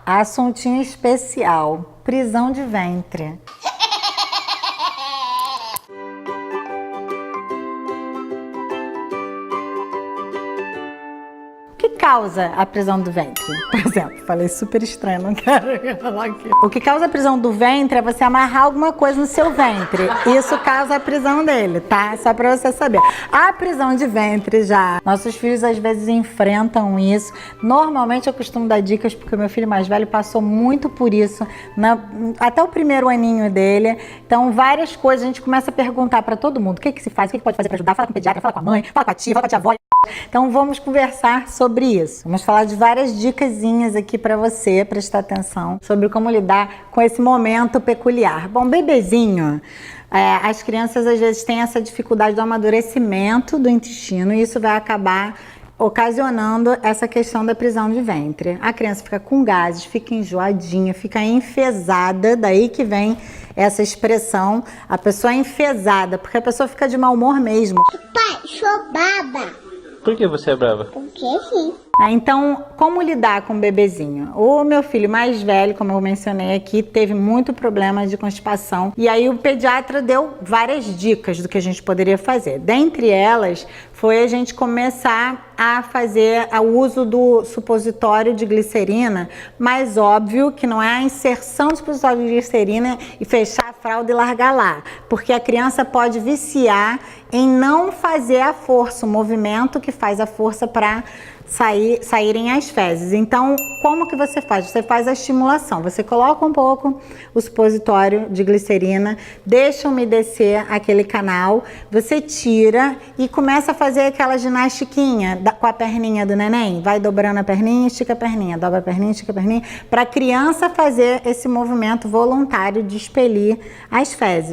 Assuntinho especial, prisão de ventre. O que causa a prisão do ventre? Por exemplo, falei super estranho, não quero falar aqui. O que causa a prisão do ventre é você amarrar alguma coisa no seu ventre. Isso causa a prisão dele, tá? Só pra você saber. A prisão de ventre já. Nossos filhos às vezes enfrentam isso. Normalmente eu costumo dar dicas porque o meu filho mais velho passou muito por isso, até o primeiro aninho dele. Então várias coisas a gente começa a perguntar pra todo mundo. O que se faz? O que pode fazer pra ajudar? Fala com o pediatra, fala com a mãe, fala com a tia, fala com a tia avó. Então vamos conversar sobre isso. Vamos falar de várias dicasinhas aqui para você prestar atenção sobre como lidar com esse momento peculiar. Bom, bebezinho, as crianças às vezes têm essa dificuldade do amadurecimento do intestino e isso vai acabar ocasionando essa questão da prisão de ventre. A criança fica com gases, fica enjoadinha, fica enfesada, daí que vem essa expressão, a pessoa é enfesada, porque a pessoa fica de mau humor mesmo. Pai, sou baba. Por que você é brava? Porque sim. Então, como lidar com o bebezinho? O meu filho mais velho, como eu mencionei aqui, teve muito problema de constipação. E aí o pediatra deu várias dicas do que a gente poderia fazer. Dentre elas, foi a gente começar a fazer o uso do supositório de glicerina, mas óbvio que não é a inserção do supositório de glicerina e fechar a fralda e largar lá, porque a criança pode viciar em não fazer a força, o movimento que faz a força para saírem as fezes. Então, como que você faz? Você faz a estimulação. Você coloca um pouco o supositório de glicerina, deixa umedecer aquele canal, você tira e começa a fazer aquela ginastiquinha com a perninha do neném. Vai dobrando a perninha, estica a perninha, dobra a perninha, estica a perninha, para a criança fazer esse movimento voluntário de expelir as fezes.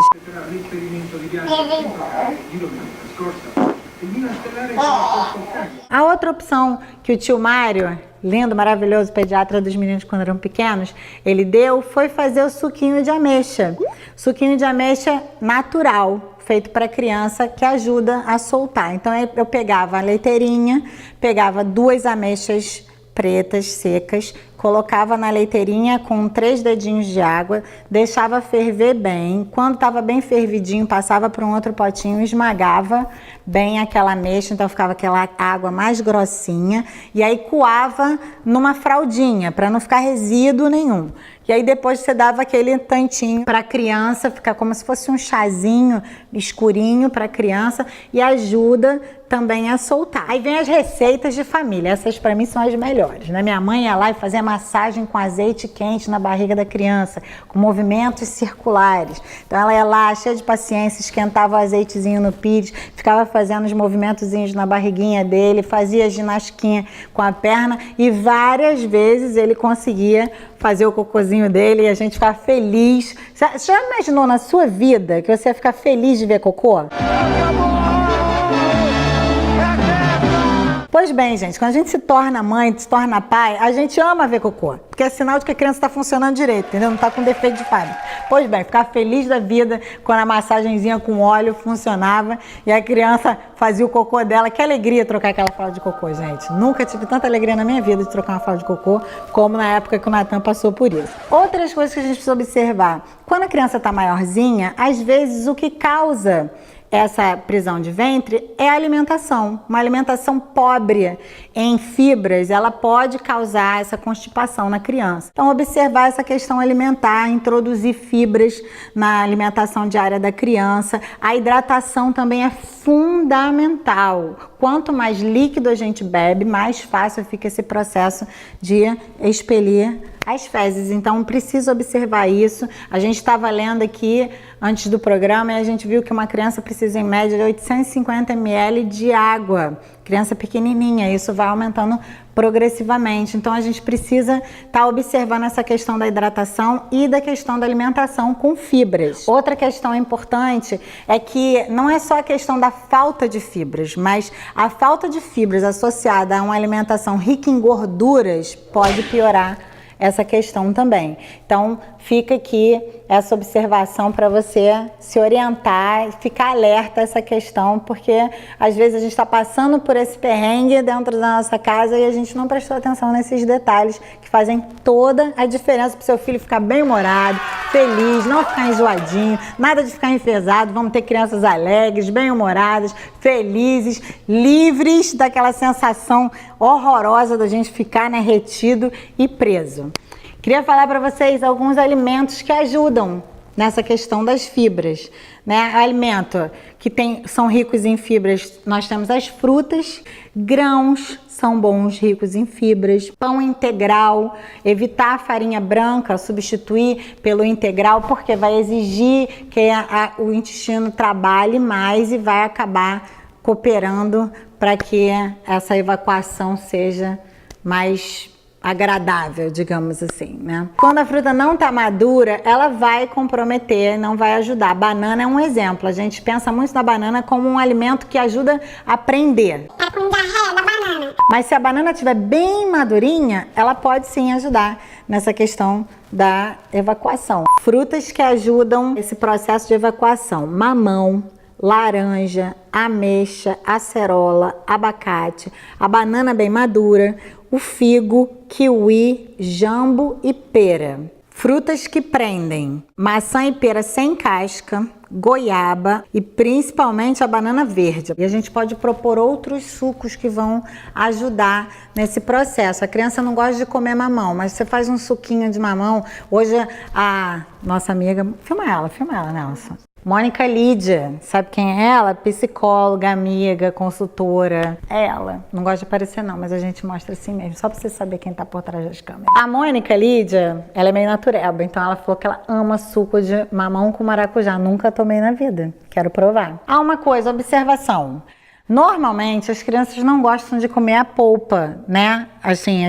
A outra opção que o tio Mário, lindo, maravilhoso pediatra dos meninos quando eram pequenos, ele deu foi fazer o suquinho de ameixa. Suquinho de ameixa natural, feito para criança, que ajuda a soltar. Então eu pegava a leiteirinha, pegava 2 ameixas pretas, secas, colocava na leiteirinha com 3 dedinhos de água, deixava ferver bem. Quando estava bem fervidinho, passava para um outro potinho, esmagava bem aquela ameixa, então ficava aquela água mais grossinha. E aí coava numa fraldinha, para não ficar resíduo nenhum. E aí depois você dava aquele tantinho para a criança, ficar como se fosse um chazinho escurinho para a criança e ajuda também a soltar. Aí vem as receitas de família, essas para mim são as melhores, né? Minha mãe ia lá e fazia massagem com azeite quente na barriga da criança, com movimentos circulares. Então ela ia lá, cheia de paciência, esquentava o azeitezinho no pires, ficava fazendo os movimentozinhos na barriguinha dele, fazia ginastiquinha com a perna e várias vezes ele conseguia fazer o cocôzinho dele e a gente ficava feliz. Você já imaginou na sua vida que você ia ficar feliz de ver cocô? Pois bem, gente, quando a gente se torna mãe, se torna pai, a gente ama ver cocô, porque é sinal de que a criança está funcionando direito, entendeu? Não está com defeito de fábrica. Pois bem, ficar feliz da vida quando a massagenzinha com óleo funcionava e a criança fazia o cocô dela. Que alegria trocar aquela fralda de cocô, gente. Nunca tive tanta alegria na minha vida de trocar uma fralda de cocô como na época que o Natan passou por isso. Outras coisas que a gente precisa observar. Quando a criança está maiorzinha, às vezes o que causa essa prisão de ventre é a alimentação. Uma alimentação pobre em fibras, ela pode causar essa constipação na criança. Então, observar essa questão alimentar, introduzir fibras na alimentação diária da criança. A hidratação também é fundamental. Quanto mais líquido a gente bebe, mais fácil fica esse processo de expelir as fezes. Então, precisa observar isso. A gente estava lendo aqui antes do programa e a gente viu que uma criança precisa, em média, de 850 ml de água. Criança pequenininha, isso vai aumentando progressivamente. Então, a gente precisa estar observando essa questão da hidratação e da questão da alimentação com fibras. Outra questão importante é que não é só a questão da falta de fibras, mas a falta de fibras associada a uma alimentação rica em gorduras pode piorar essa questão também. Então, fica aqui essa observação para você se orientar e ficar alerta a essa questão, porque às vezes a gente está passando por esse perrengue dentro da nossa casa e a gente não prestou atenção nesses detalhes que fazem toda a diferença para o seu filho ficar bem-humorado, feliz, não ficar enjoadinho, nada de ficar enfesado. Vamos ter crianças alegres, bem-humoradas, felizes, livres daquela sensação horrorosa da gente ficar, né, retido e preso. Queria falar para vocês alguns alimentos que ajudam nessa questão das fibras, né? Alimento que são ricos em fibras, nós temos as frutas, grãos são bons, ricos em fibras, pão integral, evitar a farinha branca, substituir pelo integral, porque vai exigir que o intestino trabalhe mais e vai acabar cooperando para que essa evacuação seja mais agradável, digamos assim, né? Quando a fruta não tá madura, ela vai comprometer, não vai ajudar. A banana é um exemplo. A gente pensa muito na banana como um alimento que ajuda a prender. Tá com diarreia da banana. Mas se a banana estiver bem madurinha, ela pode sim ajudar nessa questão da evacuação. Frutas que ajudam esse processo de evacuação: mamão, laranja, ameixa, acerola, abacate, a banana bem madura, o figo, kiwi, jambo e pera. Frutas que prendem: maçã e pera sem casca, goiaba e principalmente a banana verde. E a gente pode propor outros sucos que vão ajudar nesse processo. A criança não gosta de comer mamão, mas você faz um suquinho de mamão. Hoje a nossa amiga, filma ela, Nelson. Mônica Lídia, sabe quem é ela? Psicóloga, amiga, consultora. É ela. Não gosta de aparecer não, mas a gente mostra assim mesmo, só pra você saber quem tá por trás das câmeras. A Mônica Lídia, ela é meio natureba, então ela falou que ela ama suco de mamão com maracujá. Nunca tomei na vida, quero provar. Ah, uma coisa, observação. Normalmente as crianças não gostam de comer a polpa, né? Assim,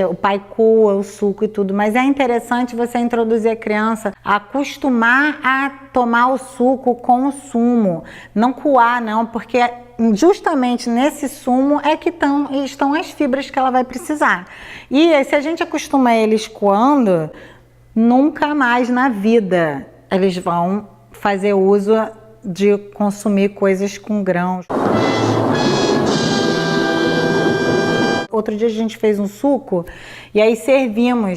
o pai coa o suco e tudo, mas é interessante você introduzir a criança a acostumar a tomar o suco com o sumo. Não coar, não, porque justamente nesse sumo é que estão as fibras que ela vai precisar. E se a gente acostuma eles coando, nunca mais na vida eles vão fazer uso de consumir coisas com grãos. Outro dia a gente fez um suco e aí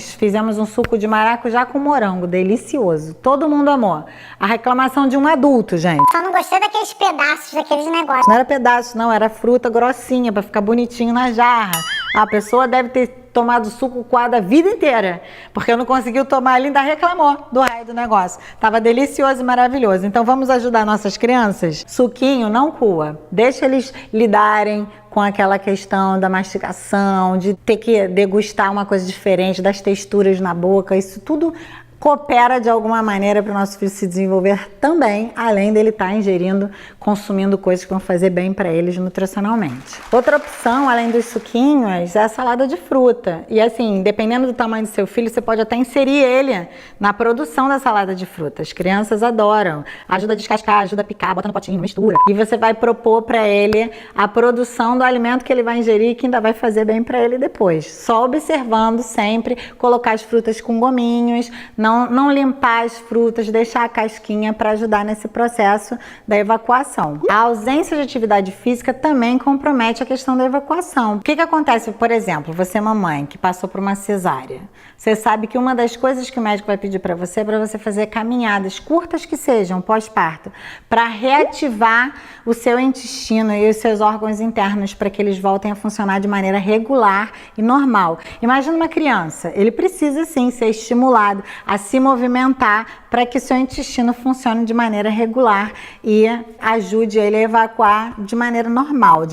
fizemos um suco de maracujá com morango, delicioso. Todo mundo amou. A reclamação de um adulto, gente. Só não gostei daqueles pedaços, daqueles negócios. Não era pedaço, não, era fruta grossinha para ficar bonitinho na jarra. A pessoa deve ter tomado suco coado a vida inteira, porque não conseguiu tomar, ele ainda reclamou do raio do negócio. Tava delicioso e maravilhoso. Então vamos ajudar nossas crianças? Suquinho não coa. Deixa eles lidarem com aquela questão da mastigação, de ter que degustar uma coisa diferente, das texturas na boca. Isso tudo coopera de alguma maneira para o nosso filho se desenvolver também, além dele estar ingerindo, consumindo coisas que vão fazer bem para eles nutricionalmente. Outra opção, além dos suquinhos, é a salada de fruta. E assim, dependendo do tamanho do seu filho, você pode até inserir ele na produção da salada de fruta. As crianças adoram. Ajuda a descascar, ajuda a picar, bota no potinho, mistura. E você vai propor para ele a produção do alimento que ele vai ingerir e que ainda vai fazer bem para ele depois. Só observando sempre, colocar as frutas com gominhos, não limpar as frutas, deixar a casquinha para ajudar nesse processo da evacuação. A ausência de atividade física também compromete a questão da evacuação. O que acontece, por exemplo, você mamãe que passou por uma cesárea, você sabe que uma das coisas que o médico vai pedir para você é para você fazer caminhadas curtas que sejam pós-parto, para reativar o seu intestino e os seus órgãos internos para que eles voltem a funcionar de maneira regular e normal. Imagina uma criança, ele precisa sim ser estimulado a se movimentar para que seu intestino funcione de maneira regular e ajude ele a evacuar de maneira normal,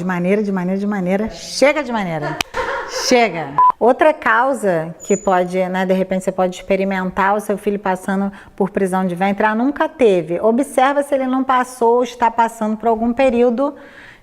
chega. Outra causa que pode, né, de repente você pode experimentar o seu filho passando por prisão de ventre, nunca teve. Observa se ele não passou ou está passando por algum período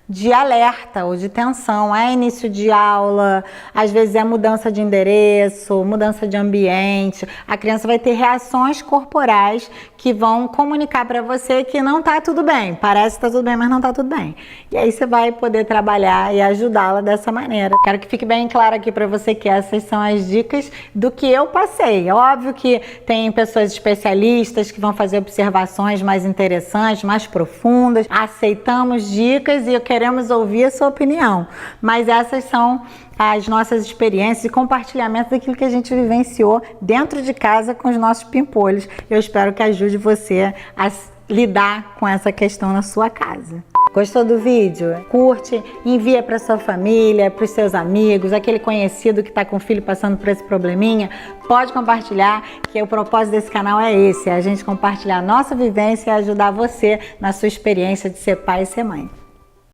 de alerta ou de tensão. É início de aula, às vezes é mudança de endereço, mudança de ambiente. A criança vai ter reações corporais que vão comunicar para você que não está tudo bem. Parece que está tudo bem, mas não está tudo bem. E aí você vai poder trabalhar e ajudá-la dessa maneira. Quero que fique bem claro aqui para você que essas são as dicas do que eu passei. É óbvio que tem pessoas especialistas que vão fazer observações mais interessantes, mais profundas. Aceitamos dicas e queremos ouvir a sua opinião. Mas essas são as nossas experiências e compartilhamentos daquilo que a gente vivenciou dentro de casa com os nossos pimpolhos. Eu espero que ajude você a lidar com essa questão na sua casa. Gostou do vídeo? Curte, envia para sua família, para os seus amigos, aquele conhecido que está com o filho passando por esse probleminha. Pode compartilhar, que o propósito desse canal é esse, é a gente compartilhar a nossa vivência e ajudar você na sua experiência de ser pai e ser mãe.